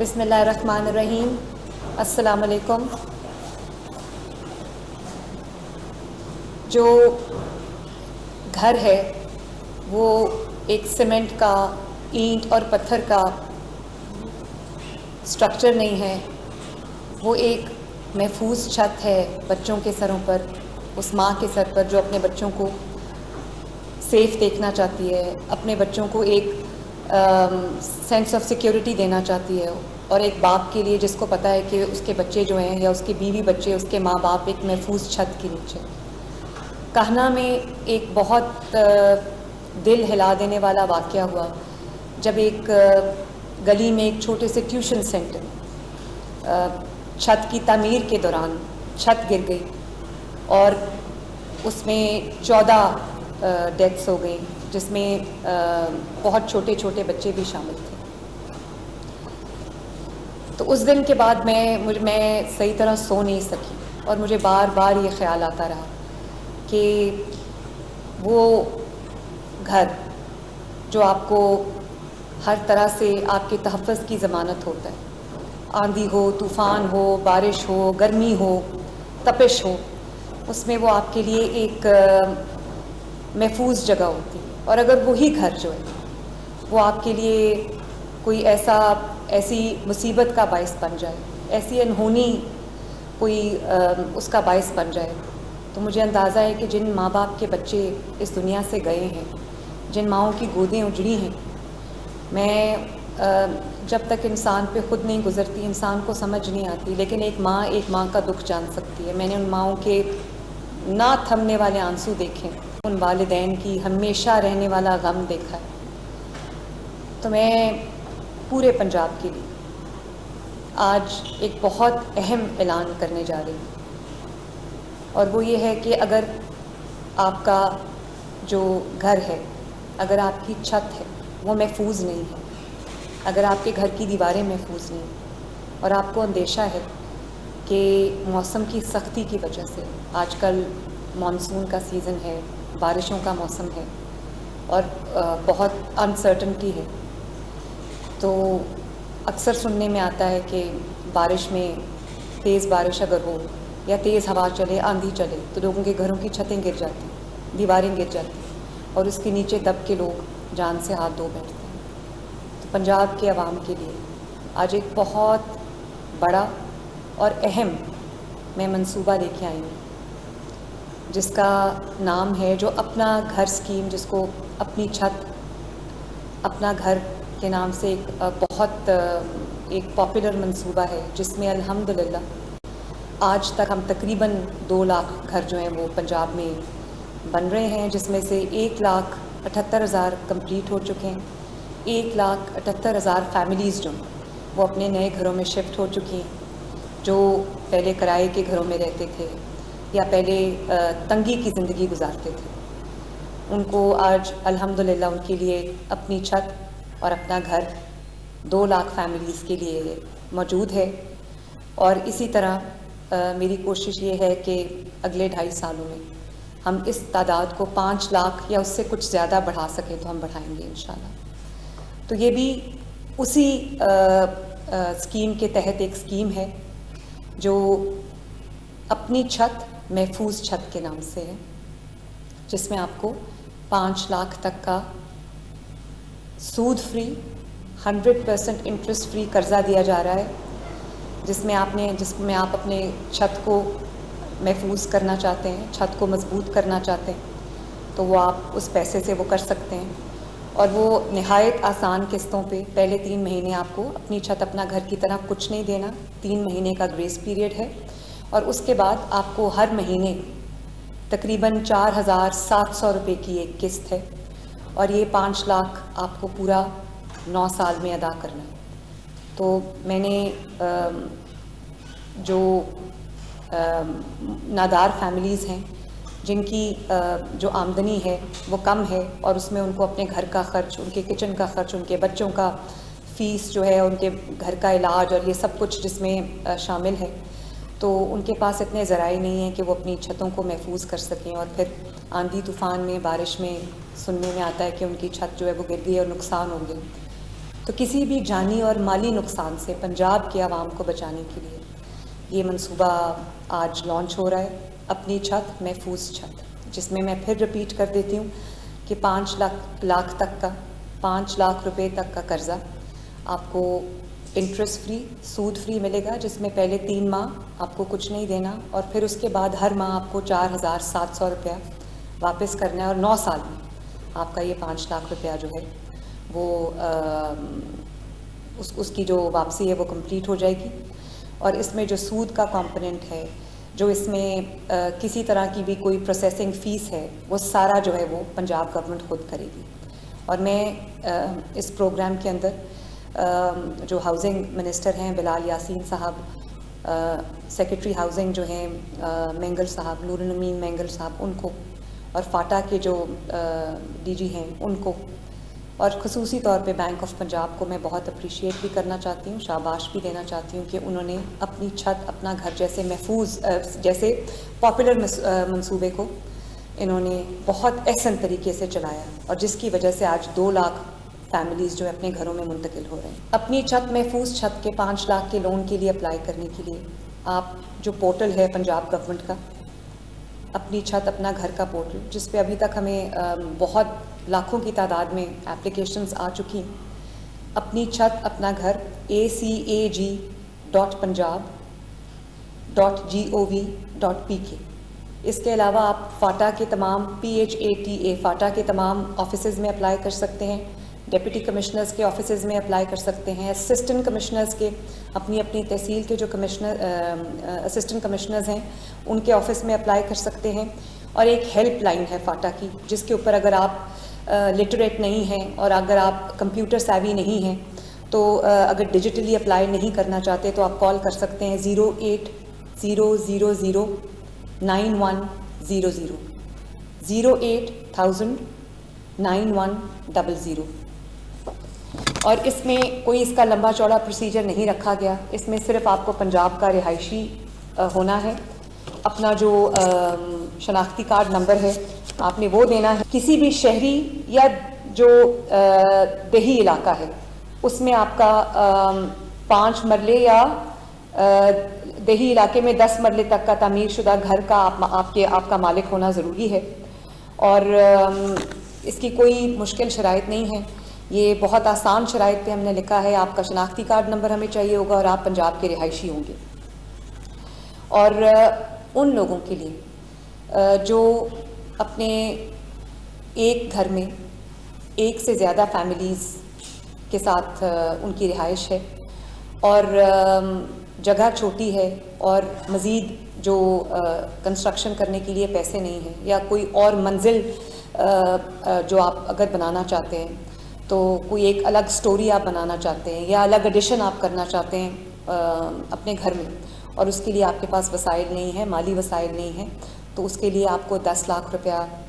بسم اللہ الرحمن الرحیم. السلام علیکم. جو گھر ہے وہ ایک سیمنٹ کا، اینٹ اور پتھر کا اسٹرکچر نہیں ہے. وہ ایک محفوظ چھت ہے بچوں کے سروں پر، اس ماں کے سر پر جو اپنے بچوں کو سیف دیکھنا چاہتی ہے، اپنے بچوں کو ایک سینس آف سیکیورٹی دینا چاہتی ہے، اور ایک باپ کے لیے جس کو پتہ ہے کہ اس کے بچے جو ہیں یا اس کی بیوی بچے، اس کے ماں باپ ایک محفوظ چھت کے نیچے. کہنا میں ایک بہت دل ہلا دینے والا واقعہ ہوا جب ایک گلی میں ایک چھوٹے سے ٹیوشن سینٹر چھت کی تعمیر کے دوران چھت گر گئی اور اس میں 14 ڈیتھس ہو گئیں، جس میں بہت چھوٹے چھوٹے بچے بھی شامل تھے. تو اس دن کے بعد میں صحیح طرح سو نہیں سکی، اور مجھے بار بار یہ خیال آتا رہا کہ وہ گھر جو آپ کو ہر طرح سے آپ کے تحفظ کی ضمانت ہوتا ہے، آندھی ہو، طوفان ہو، بارش ہو، گرمی ہو، تپش ہو، اس میں وہ آپ کے لیے ایک محفوظ جگہ ہوتی ہے. اور اگر وہی گھر جو ہے وہ آپ کے لیے کوئی ایسی مصیبت کا باعث بن جائے، ایسی انہونی کوئی اس کا باعث بن جائے، تو مجھے اندازہ ہے کہ جن ماں باپ کے بچے اس دنیا سے گئے ہیں، جن ماؤں کی گودیں اجڑی ہیں، میں جب تک انسان پہ خود نہیں گزرتی انسان کو سمجھ نہیں آتی، لیکن ایک ماں کا دکھ جان سکتی ہے. میں نے ان ماؤں کے نہ تھمنے والے آنسو دیکھے، ان والدین کی ہمیشہ رہنے والا غم دیکھا ہے. تو میں پورے پنجاب کے لیے آج ایک بہت اہم اعلان کرنے جا رہی ہوں، اور وہ یہ ہے کہ اگر آپ کا جو گھر ہے، اگر آپ کی چھت ہے وہ محفوظ نہیں ہے، اگر آپ کے گھر کی دیواریں محفوظ نہیں ہیں، اور آپ کو اندیشہ ہے کہ موسم کی سختی کی وجہ سے، آج کل مانسون کا سیزن ہے، بارشوں کا موسم ہے، اور بہت انسرٹنٹی ہے، تو اکثر سننے میں آتا ہے کہ بارش میں، تیز بارش اگر ہو یا تیز ہوا چلے، آندھی چلے، تو لوگوں کے گھروں کی چھتیں گر جاتی ہیں، دیواریں گر جاتی ہیں، اور اس کے نیچے دب کے لوگ جان سے ہاتھ دھو بیٹھتے ہیں. تو پنجاب کے عوام کے لیے آج ایک بہت بڑا اور اہم میں منصوبہ لے کے آئی ہوں، جس کا نام ہے جو اپنا گھر اسکیم، جس کو اپنی چھت اپنا گھر کے نام سے ایک پاپولر منصوبہ ہے، جس میں الحمدللہ آج تک ہم تقریباً 2 لاکھ گھر جو ہیں وہ پنجاب میں بن رہے ہیں، جس میں سے 1,78,000 کمپلیٹ ہو چکے ہیں. 1,78,000 فیملیز جو ہیں وہ اپنے نئے گھروں میں شفٹ ہو چکی ہیں، جو پہلے کرائے کے گھروں میں رہتے تھے یا پہلے تنگی کی زندگی گزارتے تھے. ان کو آج الحمدللہ ان کے لیے اپنی چھت اور اپنا گھر 2 لاکھ فیملیز کے لیے موجود ہے. اور اسی طرح میری کوشش یہ ہے کہ اگلے 2.5 سالوں میں ہم اس تعداد کو 5 لاکھ یا اس سے کچھ زیادہ بڑھا سکیں تو ہم بڑھائیں گے انشاءاللہ. تو یہ بھی اسی اسکیم کے تحت ایک اسکیم ہے جو اپنی چھت محفوظ چھت کے نام سے ہے، جس میں آپ کو 5 لاکھ تک کا سود فری، 100% انٹرسٹ فری قرضہ دیا جا رہا ہے، جس میں آپ اپنے چھت کو محفوظ کرنا چاہتے ہیں، چھت کو مضبوط کرنا چاہتے ہیں، تو وہ آپ اس پیسے سے وہ کر سکتے ہیں. اور وہ نہایت آسان قسطوں پہ، پہلے 3 مہینے آپ کو اپنی چھت اپنا گھر کی طرح کچھ نہیں دینا، 3 مہینے کا گریس پیریڈ ہے، اور اس کے بعد آپ کو ہر مہینے تقریباً 4,700 روپے کی ایک قسط ہے، اور یہ 5 لاکھ آپ کو پورا 9 سال میں ادا کرنا ہے. تو میں نے جو نادار فیملیز ہیں، جن کی جو آمدنی ہے وہ کم ہے، اور اس میں ان کو اپنے گھر کا خرچ، ان کے کچن کا خرچ، ان کے بچوں کا فیس جو ہے، ان کے گھر کا علاج اور یہ سب کچھ جس میں شامل ہے، تو ان کے پاس اتنے ذرائع نہیں ہیں کہ وہ اپنی چھتوں کو محفوظ کر سکیں. اور پھر آندھی طوفان میں، بارش میں سننے میں آتا ہے کہ ان کی چھت جو ہے وہ گر گئی اور نقصان ہو گیا. تو تو کسی بھی جانی اور مالی نقصان سے پنجاب کے عوام کو بچانے کے لیے یہ منصوبہ آج لانچ ہو رہا ہے، اپنی چھت محفوظ چھت، جس میں پھر رپیٹ کر دیتی ہوں کہ 5 لاکھ تک کا 5 لاکھ روپے تک کا قرضہ آپ کو انٹرسٹ فری، سود فری ملے گا، جس میں پہلے 3 ماہ آپ کو کچھ نہیں دینا اور پھر اس کے بعد ہر ماہ آپ کو 4,700 روپیہ واپس کرنا ہے، اور 9 سال میں آپ کا یہ 5 لاکھ روپیہ جو ہے وہ اس کی جو واپسی ہے وہ کمپلیٹ ہو جائے گی۔ اور اس میں جو سود کا کمپوننٹ ہے، جو اس میں کسی طرح کی بھی کوئی پروسیسنگ فیس ہے، وہ سارا جو ہے وہ پنجاب گورنمنٹ خود کرے گی۔ اور میں اس پروگرام کے اندر جو ہاؤسنگ منسٹر ہیں بلال یاسین صاحب، سیکرٹری ہاؤسنگ جو ہیں مینگل صاحب، نور الامین مینگل صاحب، ان کو، اور فاٹا کے جو ڈی جی ہیں ان کو، اور خصوصی طور پہ بینک آف پنجاب کو میں بہت اپریشیٹ بھی کرنا چاہتی ہوں، شاباش بھی دینا چاہتی ہوں کہ انہوں نے اپنی چھت اپنا گھر جیسے محفوظ جیسے پاپولر منصوبے کو انہوں نے بہت احسن طریقے سے چلایا، اور جس کی وجہ سے آج 2 لاکھ فیملیز جو اپنے گھروں میں منتقل ہو رہے ہیں۔ اپنی چھت محفوظ چھت کے 5 لاکھ کے لون کے لیے اپلائی کرنے کے لیے آپ جو پورٹل ہے پنجاب گورنمنٹ کا، اپنی چھت اپنا گھر کا پورٹل، جس پہ ابھی تک ہمیں بہت لاکھوں کی تعداد میں اپلیکیشنز آ چکی ہیں، اپنی چھت اپنا گھر acag.punjab.gov.pk۔ اس کے علاوہ آپ فاٹا کے تمام PHATA فاٹا کے تمام آفیسز میں اپلائی کر سکتے ہیں، ڈپٹی کمشنرز کے آفیسز میں اپلائی کر سکتے ہیں، اسسٹنٹ کمشنرز کے اپنی اپنی تحصیل کے جو اسسٹنٹ کمشنرز ہیں ان کے آفس میں اپلائی کر سکتے ہیں۔ اور ایک ہیلپ لائن ہے فاٹا کی، جس کے اوپر اگر آپ لٹریٹ نہیں ہیں اور اگر آپ کمپیوٹر سیوی نہیں ہیں تو اگر ڈیجیٹلی اپلائی نہیں کرنا چاہتے تو آپ کال کر سکتے ہیں 08000 9100 08000 9100۔ اور اس میں کوئی اس کا لمبا چوڑا پروسیجر نہیں رکھا گیا، اس میں صرف آپ کو پنجاب کا رہائشی ہونا ہے، اپنا جو شناختی کارڈ نمبر ہے آپ نے وہ دینا ہے۔ کسی بھی شہری یا جو دیہی علاقہ ہے اس میں آپ کا 5 مرلے یا دیہی علاقے میں 10 مرلے تک کا تعمیر شدہ گھر کا آپ کا مالک ہونا ضروری ہے، اور اس کی کوئی مشکل شرائط نہیں ہے، یہ بہت آسان شرائط پہ ہم نے لکھا ہے۔ آپ کا شناختی کارڈ نمبر ہمیں چاہیے ہوگا اور آپ پنجاب کے رہائشی ہوں گے۔ اور ان لوگوں کے لیے جو اپنے ایک گھر میں ایک سے زیادہ فیملیز کے ساتھ ان کی رہائش ہے اور جگہ چھوٹی ہے اور مزید جو کنسٹرکشن کرنے کے لیے پیسے نہیں ہیں، یا کوئی اور منزل جو آپ اگر بنانا چاہتے ہیں تو کوئی ایک الگ سٹوری آپ بنانا چاہتے ہیں یا الگ ایڈیشن آپ کرنا چاہتے ہیں اپنے گھر میں، اور اس کے لیے آپ کے پاس وسائل نہیں ہے، مالی وسائل نہیں ہیں، تو اس کے لیے آپ کو 10 لاکھ روپیہ